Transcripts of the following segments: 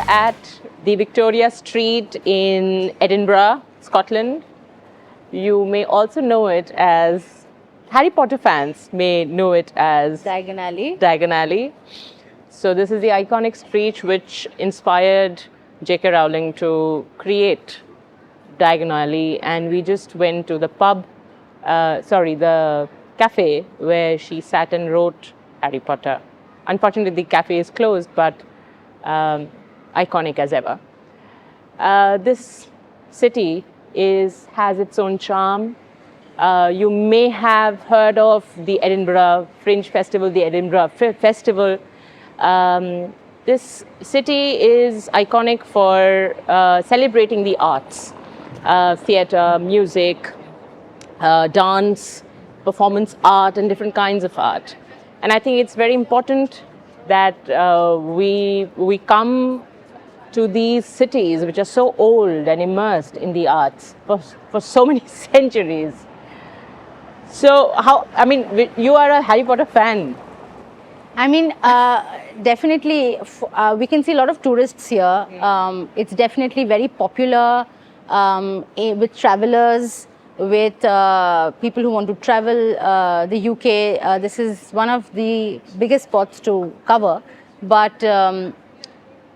at the Victoria Street in Edinburgh, Scotland. You may also know it as, Harry Potter fans may know it as Diagon Alley. So this is the iconic street which inspired J.K. Rowling to create Diagon Alley, and we just went to the the cafe where she sat and wrote Harry Potter. Unfortunately, the cafe is closed, but iconic as ever. This city has its own charm. You may have heard of the Edinburgh Fringe Festival, the Edinburgh Festival. This city is iconic for celebrating the arts, theatre, music, dance, performance art, and different kinds of art. And I think it's very important that we come to these cities which are so old and immersed in the arts for so many centuries. So you are a Harry Potter fan. Definitely, we can see a lot of tourists here. It's definitely very popular with travelers, with people who want to travel the UK. This is one of the biggest spots to cover. But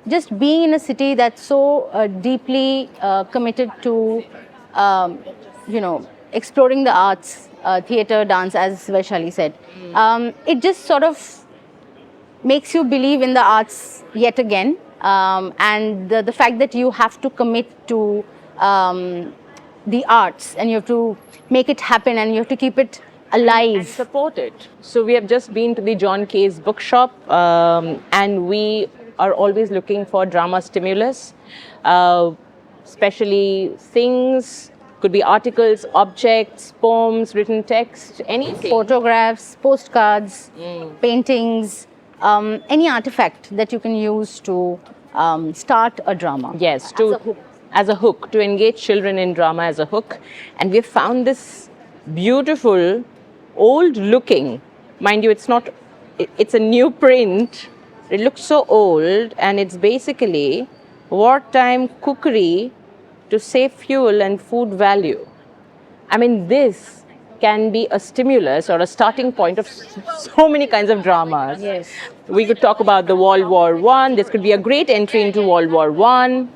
just being in a city that's so deeply committed to, exploring the arts, theatre, dance, as Vaishali said, it just sort of makes you believe in the arts yet again, and the fact that you have to commit to the arts, and you have to make it happen, and you have to keep it alive and support it. So we have just been to the John Kay's bookshop, and we are always looking for drama stimulus, especially things, could be articles, objects, poems, written text, anything. Photographs, postcards, paintings, any artifact that you can use to start a drama. Yes, as a hook, to engage children in drama as a hook. And we've found this beautiful, old looking, mind you, it's a new print. It looks so old, and it's basically wartime cookery to save fuel and food value. This can be a stimulus or a starting point of so many kinds of dramas. Yes. We could talk about the World War I. This could be a great entry into World War I.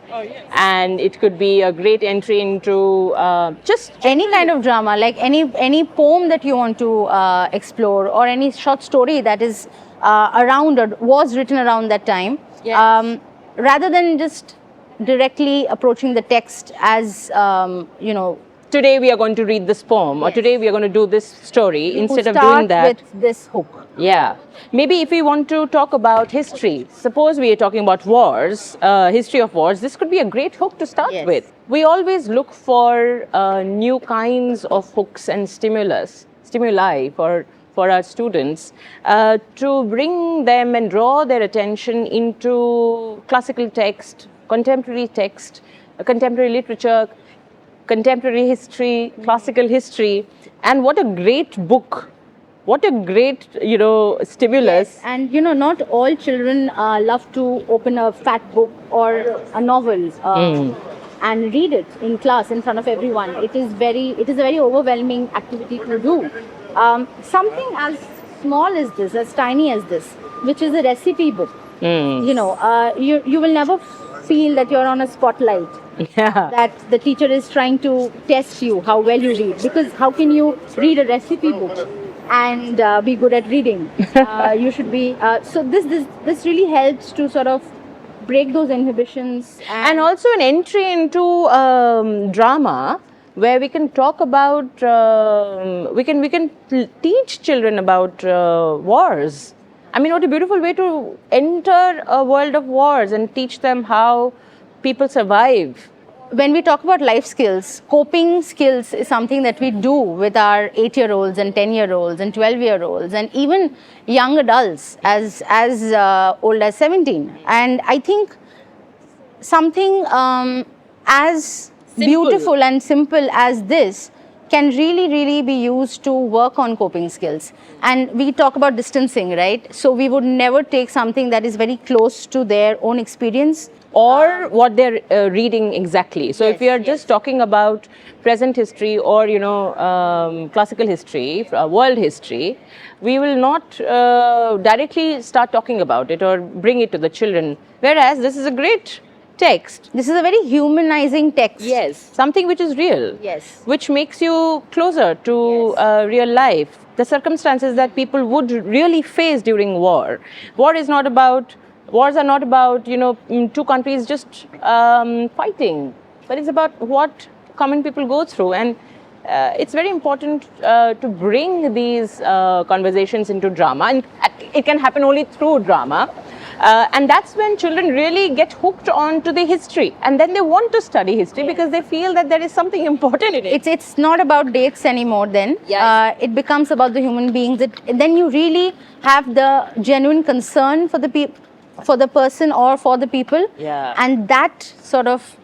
And it could be a great entry into just any kind of drama, like any poem that you want to explore, or any short story that is around or was written around that time. Yes. Rather than just directly approaching the text as, today we are going to read this poem, or today we are going to do this story. Instead of doing that, with this hook. Yeah. Maybe if we want to talk about history, suppose we are talking about wars, history of wars, this could be a great hook to start with. We always look for new kinds of hooks and stimuli for our students to bring them and draw their attention into classical text, contemporary literature, contemporary history, classical history. And what a great book, what a great stimulus. Yes. And not all children love to open a fat book or a novel and read it in class in front of everyone. It is a very overwhelming activity to do. Something as small as this, as tiny as this, which is a recipe book. You will never feel that you're on a spotlight. Yeah. That the teacher is trying to test you how well you read, because how can you read a recipe book and be good at reading? You should be so this really helps to sort of break those inhibitions, and also an entry into drama where we can talk about we can teach children about wars. What a beautiful way to enter a world of wars and teach them how people survive. When we talk about life skills, coping skills is something that we do with our 8-year-olds and 10-year-olds and 12-year-olds and even young adults as old as 17. And I think something as beautiful and simple as this can really be used to work on coping skills. And we talk about distancing, right? So we would never take something that is very close to their own experience or what they're reading exactly. So if Yes, we are yes. just talking about present history or classical history, world history, we will not directly start talking about it or bring it to the children. Whereas this is a great text. This is a very humanizing text. Yes, something which is real. Yes. Which makes you closer to Yes. real life. The circumstances that people would really face during war. Wars are not about two countries just fighting, but it's about what common people go through, and it's very important to bring these conversations into drama, and it can happen only through drama. And that's when children really get hooked on to the history, and then they want to study history because they feel that there is something important in it. It's not about dates anymore then. Yes. It becomes about the human beings. Then you really have the genuine concern for the person or for the people. Yeah. And that sort of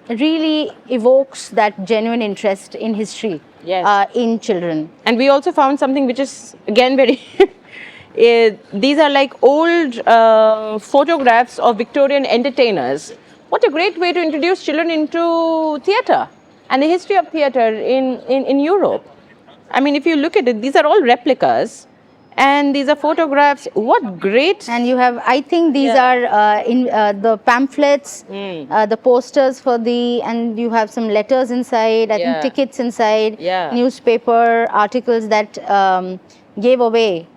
really evokes that genuine interest in history. Yes. In children. And we also found something which is again very these are like old photographs of Victorian entertainers. What a great way to introduce children into theatre and the history of theatre in Europe. I mean, if you look at it, these are all replicas and these are photographs. What great. And you have, I think these are in the pamphlets, the posters and you have some letters inside, I think tickets inside, newspaper articles that gave away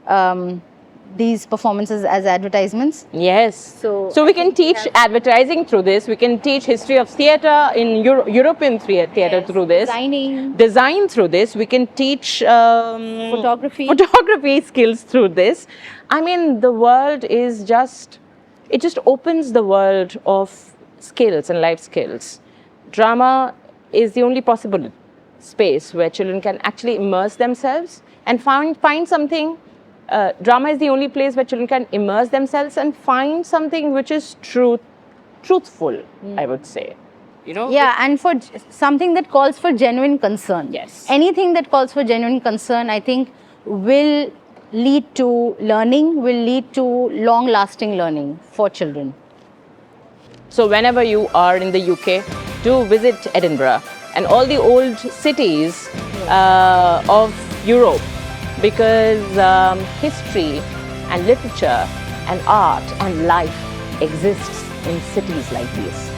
these performances as advertisements. Yes. So we can teach advertising through this. We can teach history of theatre in European theatre through this. Design through this. We can teach photography skills through this. I mean, the world is it just opens the world of skills and life skills. Drama is the only possible space where children can actually immerse themselves and find something. Drama is the only place where children can immerse themselves and find something which is truthful, I would say. Yeah, and for something that calls for genuine concern. Yes. Anything that calls for genuine concern, I think, will lead to learning, will lead to long-lasting learning for children. So whenever you are in the UK, do visit Edinburgh and all the old cities of Europe, because history and literature and art and life exists in cities like these.